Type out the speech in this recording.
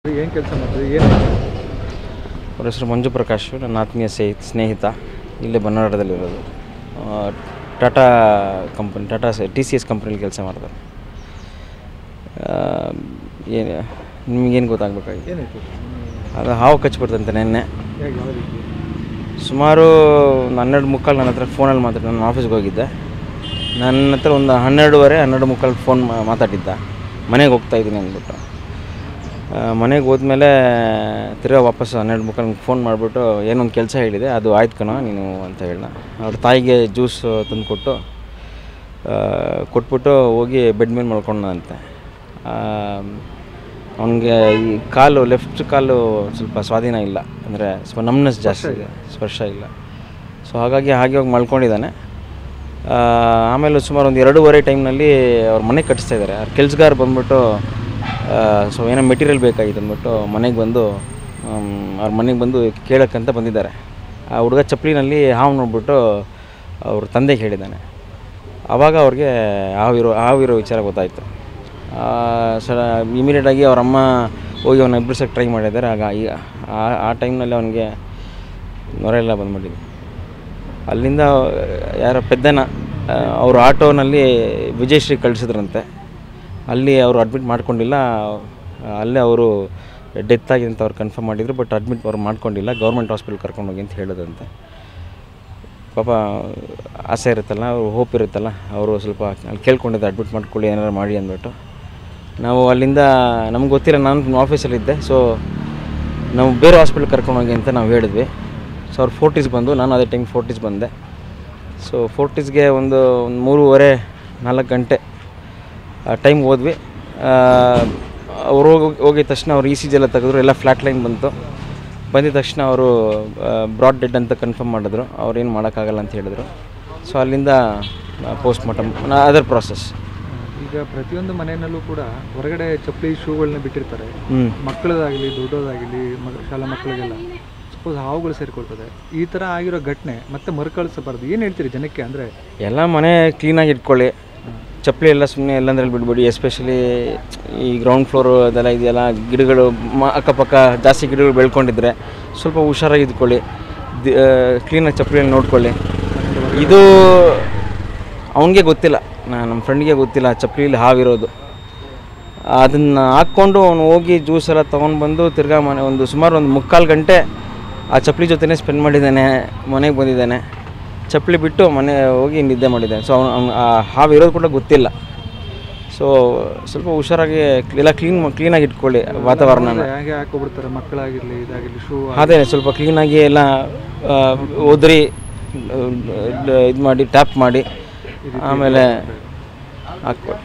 ಏನು ಕೆಲಸ ಮಾಡ್ತೀವಿ ಏನು? ಅವ್ರ ಹೆಸರು ಮಂಜು ಪ್ರಕಾಶ್, ನನ್ನ ಆತ್ಮೀಯ ಸ್ನೇಹಿತ. ಇಲ್ಲೇ ಬನ್ನವಾಡದಲ್ಲಿರೋದು. ಟಾಟಾ ಕಂಪನಿ, TCS ಕಂಪ್ನಿಲಿ ಕೆಲಸ ಮಾಡ್ತಾರೆ. ಏನು ನಿಮಗೇನು ಗೊತ್ತಾಗಬೇಕಾಗಿತ್ತು? ಏನಾಯಿತು? ಅದು ಹಾವು ಕಚ್ಚಿಬಿಡ್ತಂತೆ ನಿನ್ನೆ. ಹೇಗೆ, ಯಾವ ರೀತಿ? ಸುಮಾರು 12:45 ನನ್ನ ಹತ್ರ ಫೋನಲ್ಲಿ ಮಾತಾಡಿ. ನಾನು ಆಫೀಸ್ಗೆ ಹೋಗಿದ್ದೆ. ನನ್ನ ಹತ್ರ ಒಂದು 12:30 ಫೋನ್ ಮಾತಾಡಿದ್ದ. ಮನೆಗೆ ಹೋಗ್ತಾಯಿದ್ದೀನಿ ಅಂದ್ಬಿಟ್ಟು. ಮನೆಗೆ ಹೋದ್ಮೇಲೆ ತಿರ್ಗಾ ವಾಪಸ್ 12:45 ಫೋನ್ ಮಾಡಿಬಿಟ್ಟು ಏನೊಂದು ಕೆಲಸ ಹೇಳಿದೆ, ಅದು ಆಯ್ತು ಕಣೋ ನೀನು ಅಂತ ಹೇಳ. ಅವ್ರ ತಾಯಿಗೆ ಜ್ಯೂಸ್ ತಂದು ಕೊಟ್ಬಿಟ್ಟು ಹೋಗಿ ಬೆಡ್ ಮೇಲೆ ಮಲ್ಕೊಂಡಂತೆ. ಅವನಿಗೆ ಈ ಕಾಲು, ಲೆಫ್ಟ್ ಕಾಲು ಸ್ವಲ್ಪ ಸ್ವಾಧೀನ ಇಲ್ಲ, ಅಂದರೆ ಸ್ವಲ್ಪ ನಮ್ನೆಸ್ ಜಾಸ್ತಿ ಇದೆ, ಸ್ಪರ್ಶ ಇಲ್ಲ. ಸೊ ಹಾಗಾಗಿ ಹೋಗಿ ಮಲ್ಕೊಂಡಿದ್ದಾನೆ. ಆಮೇಲೆ ಸುಮಾರು ಒಂದು 2:30 ಟೈಮ್ನಲ್ಲಿ ಅವ್ರ ಮನೆ ಕಟ್ಟಿಸ್ತಾಯಿದ್ದಾರೆ. ಅವ್ರ ಕೆಲಸಗಾರ ಬಂದ್ಬಿಟ್ಟು ಸೊ ಏನೋ ಮೆಟೀರಿಯಲ್ ಬೇಕಾಗಿತ್ತು ಅಂದ್ಬಿಟ್ಟು ಅವ್ರ ಮನೆಗೆ ಬಂದು ಕೇಳೋಕ್ಕಂತ ಬಂದಿದ್ದಾರೆ. ಆ ಹುಡುಗ ಚಪ್ಪಲಿನಲ್ಲಿ ಹಾವು ನೋಡ್ಬಿಟ್ಟು ಅವ್ರ ತಂದೆಗೆ ಹೇಳಿದ್ದಾನೆ. ಆವಾಗ ಅವ್ರಿಗೆ ಹಾವಿರೋ ವಿಚಾರ ಗೊತ್ತಾಯಿತು. ಇಮಿಡಿಯೇಟಾಗಿ ಅವ್ರ ಅಮ್ಮ ಹೋಗಿ ಅವನ್ನ ಎಬ್ಬಿಸೋಕ್ಕೆ ಟ್ರೈ ಮಾಡಿದ್ದಾರೆ. ಆಗ ಆ ಟೈಮ್ನಲ್ಲಿ ಅವನಿಗೆ ನೊರೆ ಎಲ್ಲ ಬಂದ್ಬಿಟ್ಟಿದೆ. ಅಲ್ಲಿಂದ ಯಾರೋ ಪೆದ್ದನ ಅವರು ಆಟೋನಲ್ಲಿ ವಿಜಯಶ್ರೀ ಕಳಿಸಿದ್ರಂತೆ. ಅಲ್ಲಿ ಅವರು ಅಡ್ಮಿಟ್ ಮಾಡ್ಕೊಂಡಿಲ್ಲ, ಅಲ್ಲೇ ಅವರು ಡೆತ್ ಆಗಿದೆ ಅಂತ ಅವ್ರು ಕನ್ಫರ್ಮ್ ಮಾಡಿದರು. ಬಟ್ ಅಡ್ಮಿಟ್ ಅವ್ರು ಮಾಡ್ಕೊಂಡಿಲ್ಲ, ಗೌರ್ಮೆಂಟ್ ಹಾಸ್ಪಿಟಲ್ ಕರ್ಕೊಂಡೋಗಿ ಅಂತ ಹೇಳೋದಂತೆ. ಪಾಪ ಆಸೆ ಇರುತ್ತಲ್ಲ, ಅವ್ರು ಹೋಪ್ ಇರುತ್ತಲ್ಲ, ಅವರು ಸ್ವಲ್ಪ ಅಲ್ಲಿ ಕೇಳ್ಕೊಂಡಿದ್ದೆ ಅಡ್ಮಿಟ್ ಮಾಡ್ಕೊಳ್ಳಿ ಏನಾರು ಮಾಡಿ ಅಂದ್ಬಿಟ್ಟು. ನಾವು ಅಲ್ಲಿಂದ ನಮ್ಗೆ ಗೊತ್ತಿಲ್ಲ, ನಾನು ಆಫೀಸಲ್ಲಿದ್ದೆ. ಸೊ ನಾವು ಬೇರೆ ಹಾಸ್ಪಿಟಲ್ ಕರ್ಕೊಂಡೋಗಿ ಅಂತ ನಾವು ಹೇಳಿದ್ವಿ. ಸೊ ಅವ್ರು ಫೋರ್ಟಿಸ್ ಬಂದು, ನಾನು ಅದೇ ಟೈಮ್ ಫೋರ್ಟಿಸ್ ಬಂದೆ. ಸೊ ಫೋರ್ಟಿಸ್ಗೆ ಒಂದು 3:30-4 ಗಂಟೆ ಟೈಮ್ ಹೋದ್ವಿ. ಅವರು ಹೋಗಿದ ತಕ್ಷಣ ಅವ್ರು ECG ಎಲ್ಲ ತೆಗೆದ್ರು, ಎಲ್ಲ ಫ್ಲ್ಯಾಟ್ ಲೈನ್ ಬಂದಿದ ತಕ್ಷಣ ಅವರು ಬ್ರಾಡ್ ಡೆಡ್ ಅಂತ ಕನ್ಫರ್ಮ್ ಮಾಡಿದ್ರು. ಅವ್ರೇನು ಮಾಡೋಕ್ಕಾಗಲ್ಲ ಅಂತ ಹೇಳಿದ್ರು. ಸೊ ಅಲ್ಲಿಂದ ಪೋಸ್ಟ್ ಮಾರ್ಟಮ್ ಅದರ್ ಪ್ರಾಸೆಸ್. ಈಗ ಪ್ರತಿಯೊಂದು ಮನೆಯಲ್ಲೂ ಕೂಡ ಹೊರಗಡೆ ಚಪ್ಪಲಿ ಶೂಗಳನ್ನ ಬಿಟ್ಟಿರ್ತಾರೆ. ಮಕ್ಕಳದಾಗಲಿ ದೊಡ್ಡದಾಗಲಿ ಶಾಲಾ ಮಕ್ಕಳಿಗೆಲ್ಲ ಸಪೋಸ್ ಹಾವುಗಳು ಸೇರಿಕೊಳ್ತದೆ. ಈ ಥರ ಆಗಿರೋ ಘಟನೆ ಮತ್ತೆ ಮರುಕಳಿಸಬಾರ್ದು. ಏನು ಹೇಳ್ತೀರಿ ಜನಕ್ಕೆ? ಅಂದರೆ ಎಲ್ಲ ಮನೆ ಕ್ಲೀನಾಗಿ ಇಟ್ಕೊಳ್ಳಿ, ಚಪ್ಪಲಿ ಎಲ್ಲ ಸುಮ್ಮನೆ ಎಲ್ಲಂದ್ರಲ್ಲಿ ಬಿಡ್ಬೇಡಿ. ಎಸ್ಪೆಷಲಿ ಈ ಗ್ರೌಂಡ್ ಫ್ಲೋರು ಅದೆಲ್ಲ ಇದೆಯಲ್ಲ, ಗಿಡಗಳು ಅಕ್ಕಪಕ್ಕ ಜಾಸ್ತಿ ಗಿಡಗಳು ಬೆಳ್ಕೊಂಡಿದ್ರೆ ಸ್ವಲ್ಪ ಹುಷಾರಾಗಿ ಇದ್ಕೊಳ್ಳಿ. ಕ್ಲೀನಾಗಿ ಚಪ್ಪಲಿಯಲ್ಲಿ ನೋಡ್ಕೊಳ್ಳಿ. ಇದು ಅವನಿಗೆ ಗೊತ್ತಿಲ್ಲ, ನಮ್ಮ ಫ್ರೆಂಡ್ಗೆ ಗೊತ್ತಿಲ್ಲ ಚಪ್ಪಲಿಯಲ್ಲಿ ಹಾವಿರೋದು. ಅದನ್ನು ಹಾಕ್ಕೊಂಡು ಅವನು ಹೋಗಿ ಜ್ಯೂಸ್ ಎಲ್ಲ ತೊಗೊಂಡು ಬಂದು ತಿರ್ಗಾ ಸುಮಾರು ಒಂದು 3/4 ಗಂಟೆ ಆ ಚಪ್ಪಲಿ ಜೊತೆನೇ ಸ್ಪೆಂಡ್ ಮಾಡಿದ್ದಾನೆ. ಮನೆಗೆ ಬಂದಿದ್ದಾನೆ, ಚಪ್ಪಲಿ ಬಿಟ್ಟು ಮನೆ ಹೋಗಿ ನಿದ್ದೆ ಮಾಡಿದ್ದಾನೆ. ಸೊ ಅವ್ನು ಆ ಹಾವು ಇರೋದು ಕೂಡ ಗೊತ್ತಿಲ್ಲ. ಸೊ ಸ್ವಲ್ಪ ಹುಷಾರಾಗಿ ಎಲ್ಲ ಕ್ಲೀನಾಗಿ ಇಟ್ಕೊಳ್ಳಿ ವಾತಾವರಣನ. ಹೇಗೆ ಹಾಕೊಬಿಡ್ತಾರೆ ಮಕ್ಕಳಾಗಿರಲಿ ಇದಾಗಿರಲಿ ಶೂ. ಅದೇ ಸ್ವಲ್ಪ ಕ್ಲೀನಾಗಿ ಎಲ್ಲ ಒದರಿ ಇದು ಮಾಡಿ ಟ್ಯಾಪ್ ಮಾಡಿ ಆಮೇಲೆ ಹಾಕ್ಕೊಳ್ಳಿ.